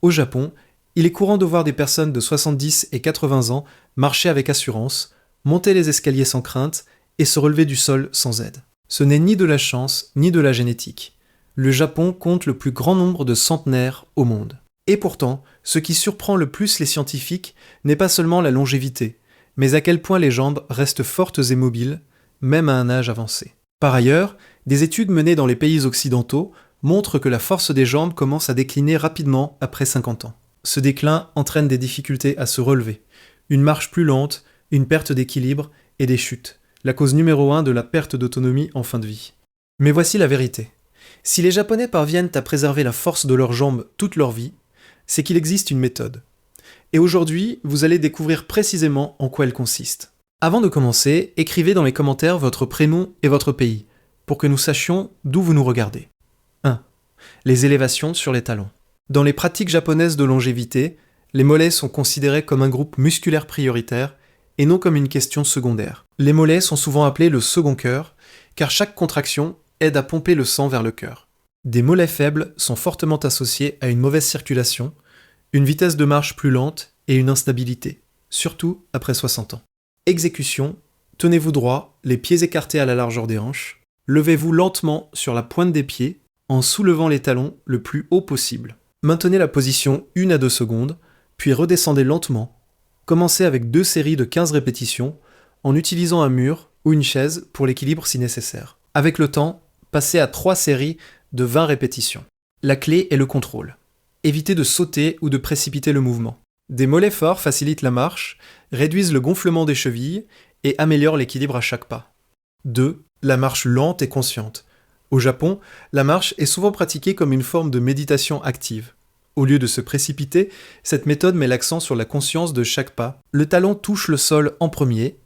Au Japon, il est courant de voir des personnes de 70 et 80 ans marcher avec assurance, monter les escaliers sans crainte et se relever du sol sans aide. Ce n'est ni de la chance ni de la génétique. Le Japon compte le plus grand nombre de centenaires au monde. Et pourtant, ce qui surprend le plus les scientifiques n'est pas seulement la longévité, mais à quel point les jambes restent fortes et mobiles, même à un âge avancé. Par ailleurs, des études menées dans les pays occidentaux montrent que la force des jambes commence à décliner rapidement après 50 ans. Ce déclin entraîne des difficultés à se relever, une marche plus lente, une perte d'équilibre et des chutes, la cause numéro 1 de la perte d'autonomie en fin de vie. Mais voici la vérité. Si les Japonais parviennent à préserver la force de leurs jambes toute leur vie, c'est qu'il existe une méthode. Et aujourd'hui, vous allez découvrir précisément en quoi elle consiste. Avant de commencer, écrivez dans les commentaires votre prénom et votre pays, pour que nous sachions d'où vous nous regardez. 1. Les élévations sur les talons. Dans les pratiques japonaises de longévité, les mollets sont considérés comme un groupe musculaire prioritaire et non comme une question secondaire. Les mollets sont souvent appelés le second cœur, car chaque contraction aide à pomper le sang vers le cœur. Des mollets faibles sont fortement associés à une mauvaise circulation, une vitesse de marche plus lente et une instabilité, surtout après 60 ans. Exécution, tenez-vous droit, les pieds écartés à la largeur des hanches, levez-vous lentement sur la pointe des pieds en soulevant les talons le plus haut possible. Maintenez la position 1 à 2 secondes, puis redescendez lentement. Commencez avec 2 séries de 15 répétitions en utilisant un mur ou une chaise pour l'équilibre si nécessaire. Avec le temps, passez à 3 séries de 20 répétitions. La clé est le contrôle. Évitez de sauter ou de précipiter le mouvement. Des mollets forts facilitent la marche, réduisent le gonflement des chevilles et améliorent l'équilibre à chaque pas. 2. La marche lente et consciente. Au Japon, la marche est souvent pratiquée comme une forme de méditation active. Au lieu de se précipiter, cette méthode met l'accent sur la conscience de chaque pas. Le talon touche le sol en premier,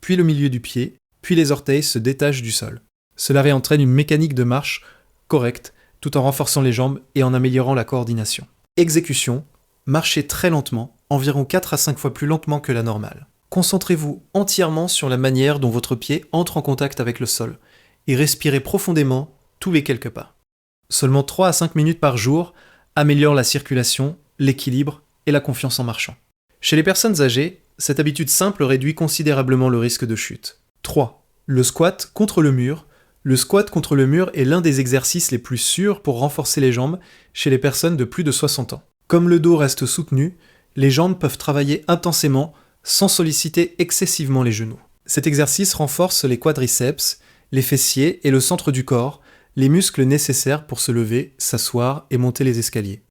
puis le milieu du pied, puis les orteils se détachent du sol. Cela réentraîne une mécanique de marche correcte, tout en renforçant les jambes et en améliorant la coordination. Exécution, marchez très lentement, environ 4 à 5 fois plus lentement que la normale. Concentrez-vous entièrement sur la manière dont votre pied entre en contact avec le sol et respirez profondément tous les quelques pas. Seulement 3 à 5 minutes par jour améliorent la circulation, l'équilibre et la confiance en marchant. Chez les personnes âgées, cette habitude simple réduit considérablement le risque de chute. 3. Le squat contre le mur. Le squat contre le mur est l'un des exercices les plus sûrs pour renforcer les jambes chez les personnes de plus de 60 ans. Comme le dos reste soutenu, les jambes peuvent travailler intensément sans solliciter excessivement les genoux. Cet exercice renforce les quadriceps, les fessiers et le centre du corps, les muscles nécessaires pour se lever, s'asseoir et monter les escaliers.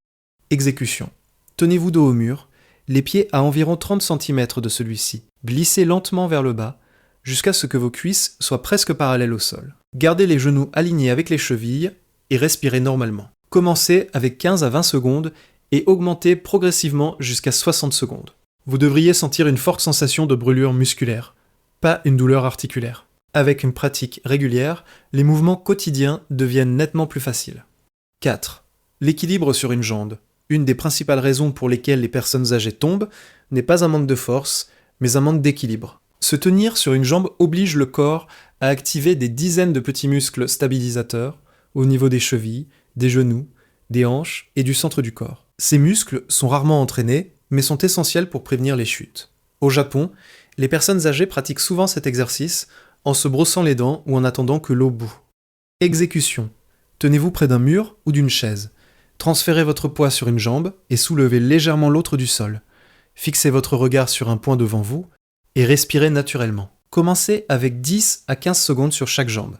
Exécution. Tenez-vous dos au mur, les pieds à environ 30 cm de celui-ci. Glissez lentement vers le bas, jusqu'à ce que vos cuisses soient presque parallèles au sol. Gardez les genoux alignés avec les chevilles et respirez normalement. Commencez avec 15 à 20 secondes et augmentez progressivement jusqu'à 60 secondes. Vous devriez sentir une forte sensation de brûlure musculaire, pas une douleur articulaire. Avec une pratique régulière, les mouvements quotidiens deviennent nettement plus faciles. 4. L'équilibre sur une jambe. Une des principales raisons pour lesquelles les personnes âgées tombent n'est pas un manque de force, mais un manque d'équilibre. Se tenir sur une jambe oblige le corps à activer des dizaines de petits muscles stabilisateurs au niveau des chevilles, des genoux, des hanches et du centre du corps. Ces muscles sont rarement entraînés, mais sont essentiels pour prévenir les chutes. Au Japon, les personnes âgées pratiquent souvent cet exercice en se brossant les dents ou en attendant que l'eau bout. Exécution. Tenez-vous près d'un mur ou d'une chaise. Transférez votre poids sur une jambe et soulevez légèrement l'autre du sol. Fixez votre regard sur un point devant vous et respirez naturellement. Commencez avec 10 à 15 secondes sur chaque jambe.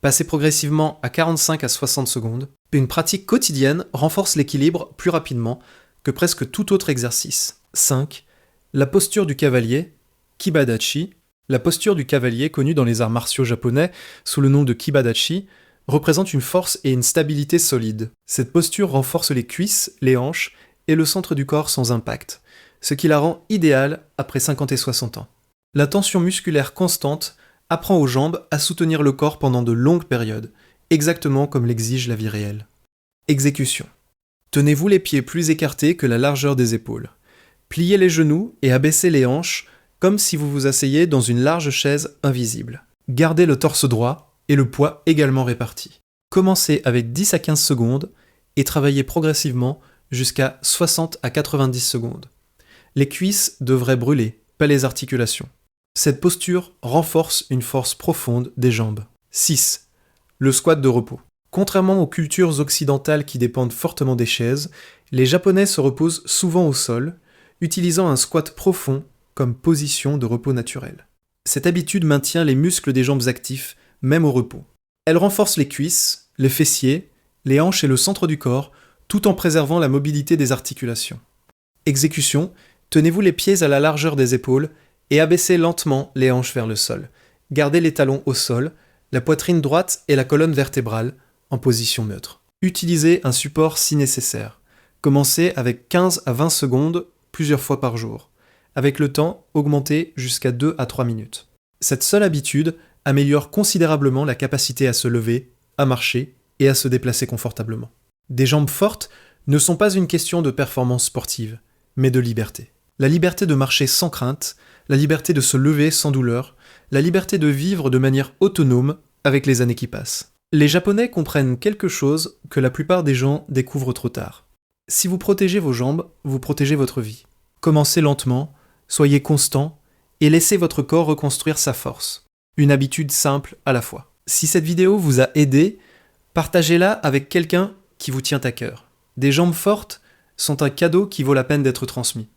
Passez progressivement à 45 à 60 secondes. Une pratique quotidienne renforce l'équilibre plus rapidement que presque tout autre exercice. 5. La posture du cavalier, Kibadachi. La posture du cavalier, connue dans les arts martiaux japonais sous le nom de Kibadachi, représente une force et une stabilité solides. Cette posture renforce les cuisses, les hanches et le centre du corps sans impact, ce qui la rend idéale après 50 et 60 ans. La tension musculaire constante apprend aux jambes à soutenir le corps pendant de longues périodes, exactement comme l'exige la vie réelle. Exécution. Tenez-vous les pieds plus écartés que la largeur des épaules. Pliez les genoux et abaissez les hanches comme si vous vous asseyez dans une large chaise invisible. Gardez le torse droit et le poids également réparti. Commencez avec 10 à 15 secondes et travaillez progressivement jusqu'à 60 à 90 secondes. Les cuisses devraient brûler, pas les articulations. Cette posture renforce une force profonde des jambes. 6. Le squat de repos. Contrairement aux cultures occidentales qui dépendent fortement des chaises, les Japonais se reposent souvent au sol, utilisant un squat profond comme position de repos naturel. Cette habitude maintient les muscles des jambes actifs, même au repos. Elle renforce les cuisses, les fessiers, les hanches et le centre du corps, tout en préservant la mobilité des articulations. Exécution, tenez-vous les pieds à la largeur des épaules et abaissez lentement les hanches vers le sol. Gardez les talons au sol, la poitrine droite et la colonne vertébrale en position neutre. Utilisez un support si nécessaire. Commencez avec 15 à 20 secondes plusieurs fois par jour. Avec le temps, augmentez jusqu'à 2 à 3 minutes. Cette seule habitude améliore considérablement la capacité à se lever, à marcher et à se déplacer confortablement. Des jambes fortes ne sont pas une question de performance sportive, mais de liberté. La liberté de marcher sans crainte, la liberté de se lever sans douleur, la liberté de vivre de manière autonome avec les années qui passent. Les Japonais comprennent quelque chose que la plupart des gens découvrent trop tard. Si vous protégez vos jambes, vous protégez votre vie. Commencez lentement, soyez constant et laissez votre corps reconstruire sa force. Une habitude simple à la fois. Si cette vidéo vous a aidé, partagez-la avec quelqu'un qui vous tient à cœur. Des jambes fortes sont un cadeau qui vaut la peine d'être transmis.